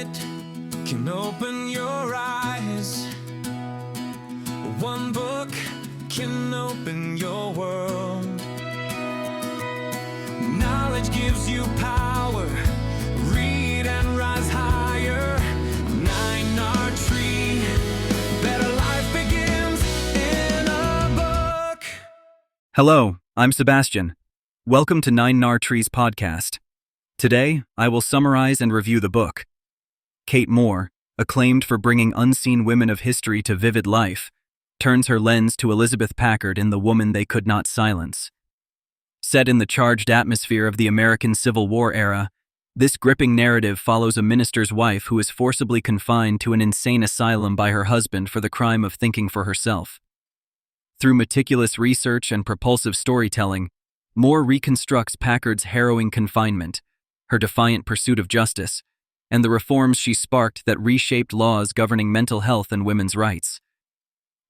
it can open your eyes. One book can open your world. Knowledge gives you power. Read and rise higher. 9R Tree. Better life begins in a book. Hello, I'm Sebastian. Welcome to 9R Tree's podcast. Today, I will summarize and review the book. Kate Moore, acclaimed for bringing unseen women of history to vivid life, turns her lens to Elizabeth Packard in The Woman They Could Not Silence. Set in the charged atmosphere of the American Civil War era, this gripping narrative follows a minister's wife who is forcibly confined to an insane asylum by her husband for the crime of thinking for herself. Through meticulous research and propulsive storytelling, Moore reconstructs Packard's harrowing confinement, her defiant pursuit of justice, and the reforms she sparked that reshaped laws governing mental health and women's rights.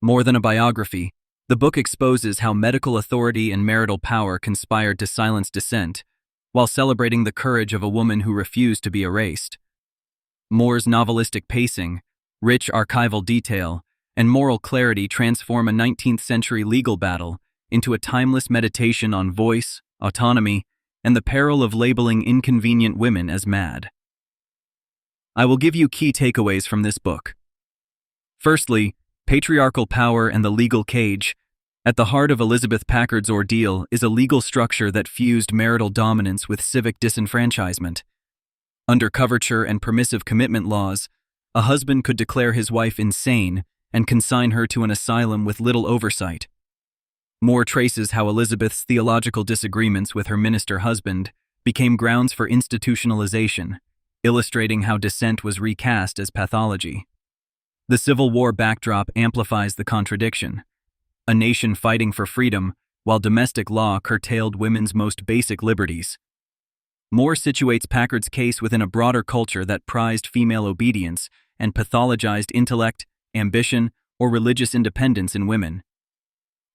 More than a biography, the book exposes how medical authority and marital power conspired to silence dissent, while celebrating the courage of a woman who refused to be erased. Moore's novelistic pacing, rich archival detail, and moral clarity transform a 19th-century legal battle into a timeless meditation on voice, autonomy, and the peril of labeling inconvenient women as mad. I will give you key takeaways from this book. Firstly, Patriarchal Power and the Legal Cage. At the heart of Elizabeth Packard's ordeal is a legal structure that fused marital dominance with civic disenfranchisement. Under coverture and permissive commitment laws, a husband could declare his wife insane and consign her to an asylum with little oversight. Moore traces how Elizabeth's theological disagreements with her minister husband became grounds for institutionalization, illustrating how dissent was recast as pathology. The Civil War backdrop amplifies the contradiction. A nation fighting for freedom, while domestic law curtailed women's most basic liberties. Moore situates Packard's case within a broader culture that prized female obedience and pathologized intellect, ambition, or religious independence in women.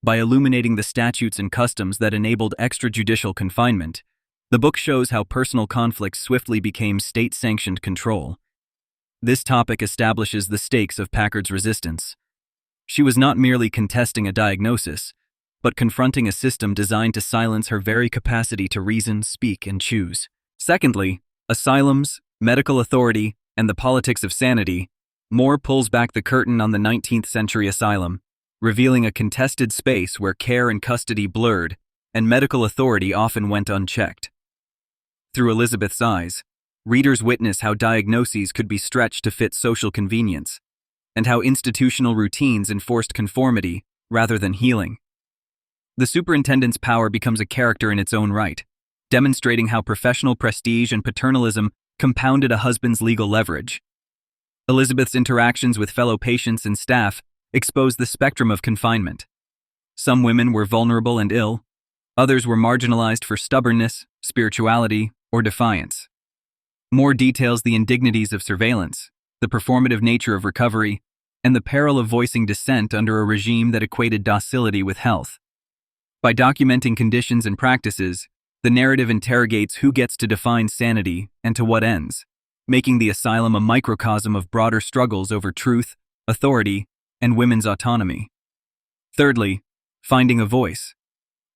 By illuminating the statutes and customs that enabled extrajudicial confinement, the book shows how personal conflicts swiftly became state-sanctioned control. This topic establishes the stakes of Packard's resistance. She was not merely contesting a diagnosis, but confronting a system designed to silence her very capacity to reason, speak, and choose. Secondly, asylums, medical authority, and the politics of sanity. Moore pulls back the curtain on the 19th century asylum, revealing a contested space where care and custody blurred, and medical authority often went unchecked. Through Elizabeth's eyes, readers witness how diagnoses could be stretched to fit social convenience, and how institutional routines enforced conformity rather than healing. The superintendent's power becomes a character in its own right, demonstrating how professional prestige and paternalism compounded a husband's legal leverage. Elizabeth's interactions with fellow patients and staff expose the spectrum of confinement. Some women were vulnerable and ill, others were marginalized for stubbornness, spirituality, or defiance. Moore details the indignities of surveillance, the performative nature of recovery, and the peril of voicing dissent under a regime that equated docility with health. By documenting conditions and practices, the narrative interrogates who gets to define sanity and to what ends, making the asylum a microcosm of broader struggles over truth, authority, and women's autonomy. Thirdly, finding a voice.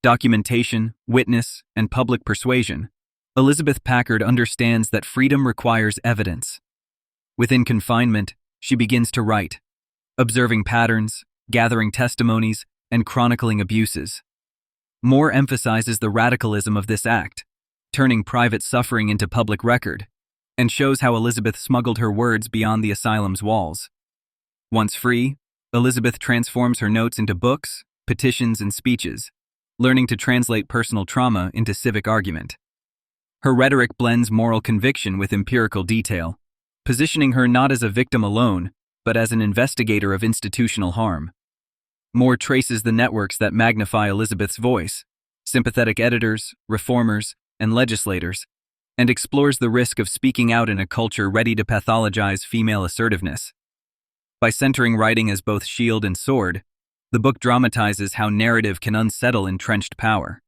Documentation, witness, and public persuasion. Elizabeth Packard understands that freedom requires evidence. Within confinement, she begins to write, observing patterns, gathering testimonies, and chronicling abuses. Moore emphasizes the radicalism of this act, turning private suffering into public record, and shows how Elizabeth smuggled her words beyond the asylum's walls. Once free, Elizabeth transforms her notes into books, petitions, and speeches, learning to translate personal trauma into civic argument. Her rhetoric blends moral conviction with empirical detail, positioning her not as a victim alone, but as an investigator of institutional harm. Moore traces the networks that magnify Elizabeth's voice, sympathetic editors, reformers, and legislators, and explores the risk of speaking out in a culture ready to pathologize female assertiveness. By centering writing as both shield and sword, the book dramatizes how narrative can unsettle entrenched power.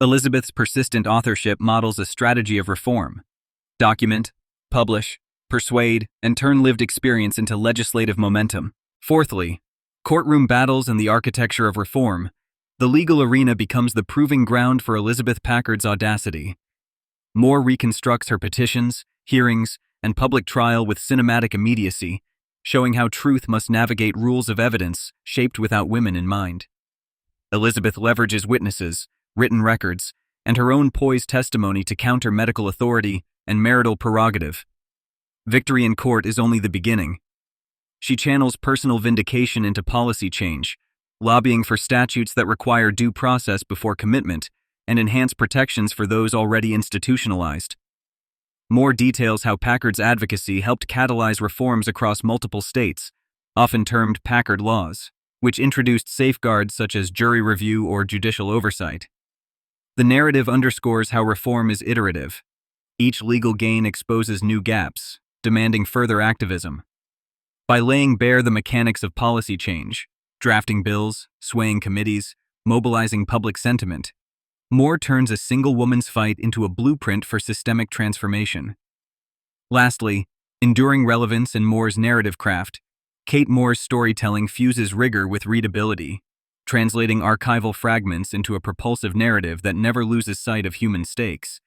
Elizabeth's persistent authorship models a strategy of reform: document, publish, persuade, and turn lived experience into legislative momentum. Fourthly, courtroom battles and the architecture of reform. The legal arena becomes the proving ground for Elizabeth Packard's audacity. Moore reconstructs her petitions, hearings, and public trial with cinematic immediacy, showing how truth must navigate rules of evidence shaped without women in mind. Elizabeth leverages witnesses, written records, and her own poised testimony to counter medical authority and marital prerogative. Victory in court is only the beginning. She channels personal vindication into policy change, lobbying for statutes that require due process before commitment and enhance protections for those already institutionalized. Moore details how Packard's advocacy helped catalyze reforms across multiple states, often termed Packard laws, which introduced safeguards such as jury review or judicial oversight. The narrative underscores how reform is iterative. Each legal gain exposes new gaps, demanding further activism. By laying bare the mechanics of policy change, drafting bills, swaying committees, mobilizing public sentiment, Moore turns a single woman's fight into a blueprint for systemic transformation. Lastly, enduring relevance in Moore's narrative craft, Kate Moore's storytelling fuses rigor with readability, translating archival fragments into a propulsive narrative that never loses sight of human stakes.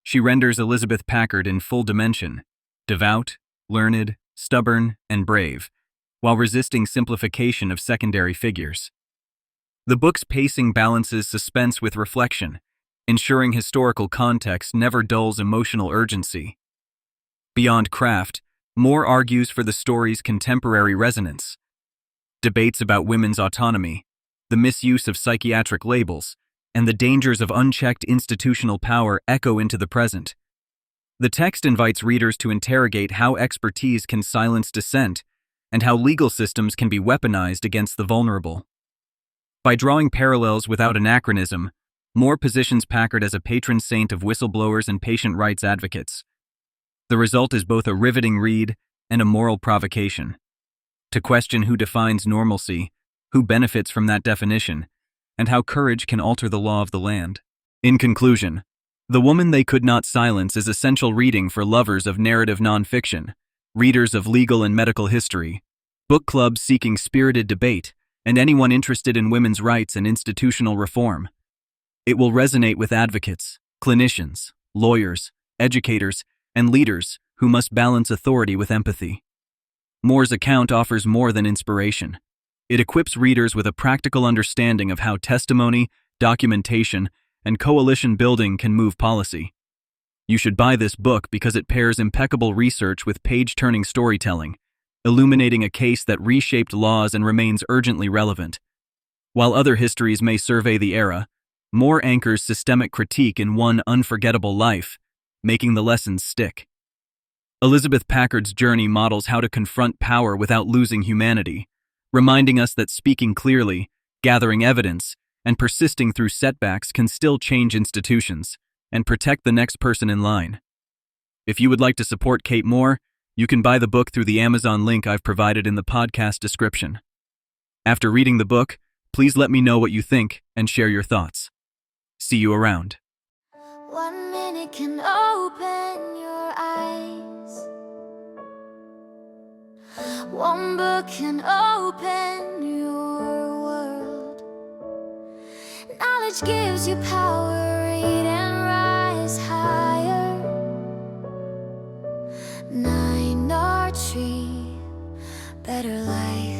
She renders Elizabeth Packard in full dimension, devout, learned, stubborn, and brave, while resisting simplification of secondary figures. The book's pacing balances suspense with reflection, ensuring historical context never dulls emotional urgency. Beyond craft, Moore argues for the story's contemporary resonance. Debates about women's autonomy, the misuse of psychiatric labels, and the dangers of unchecked institutional power echo into the present. The text invites readers to interrogate how expertise can silence dissent and how legal systems can be weaponized against the vulnerable. By drawing parallels without anachronism, Moore positions Packard as a patron saint of whistleblowers and patient rights advocates. The result is both a riveting read and a moral provocation. To question who defines normalcy, who benefits from that definition, and how courage can alter the law of the land. In conclusion, The Woman They Could Not Silence is essential reading for lovers of narrative nonfiction, readers of legal and medical history, book clubs seeking spirited debate, and anyone interested in women's rights and institutional reform. It will resonate with advocates, clinicians, lawyers, educators, and leaders who must balance authority with empathy. Moore's account offers more than inspiration. It equips readers with a practical understanding of how testimony, documentation, and coalition building can move policy. You should buy this book because it pairs impeccable research with page-turning storytelling, illuminating a case that reshaped laws and remains urgently relevant. While other histories may survey the era, Moore anchors systemic critique in one unforgettable life, making the lessons stick. Elizabeth Packard's journey models how to confront power without losing humanity, reminding us that speaking clearly, gathering evidence, and persisting through setbacks can still change institutions and protect the next person in line. If you would like to support Kate Moore, you can buy the book through the Amazon link I've provided in the podcast description. After reading the book, please let me know what you think and share your thoughts. See you around. 1 minute can open your eyes. 1 book can open your world. Knowledge gives you power, read and rise higher. 9 Tree, better life.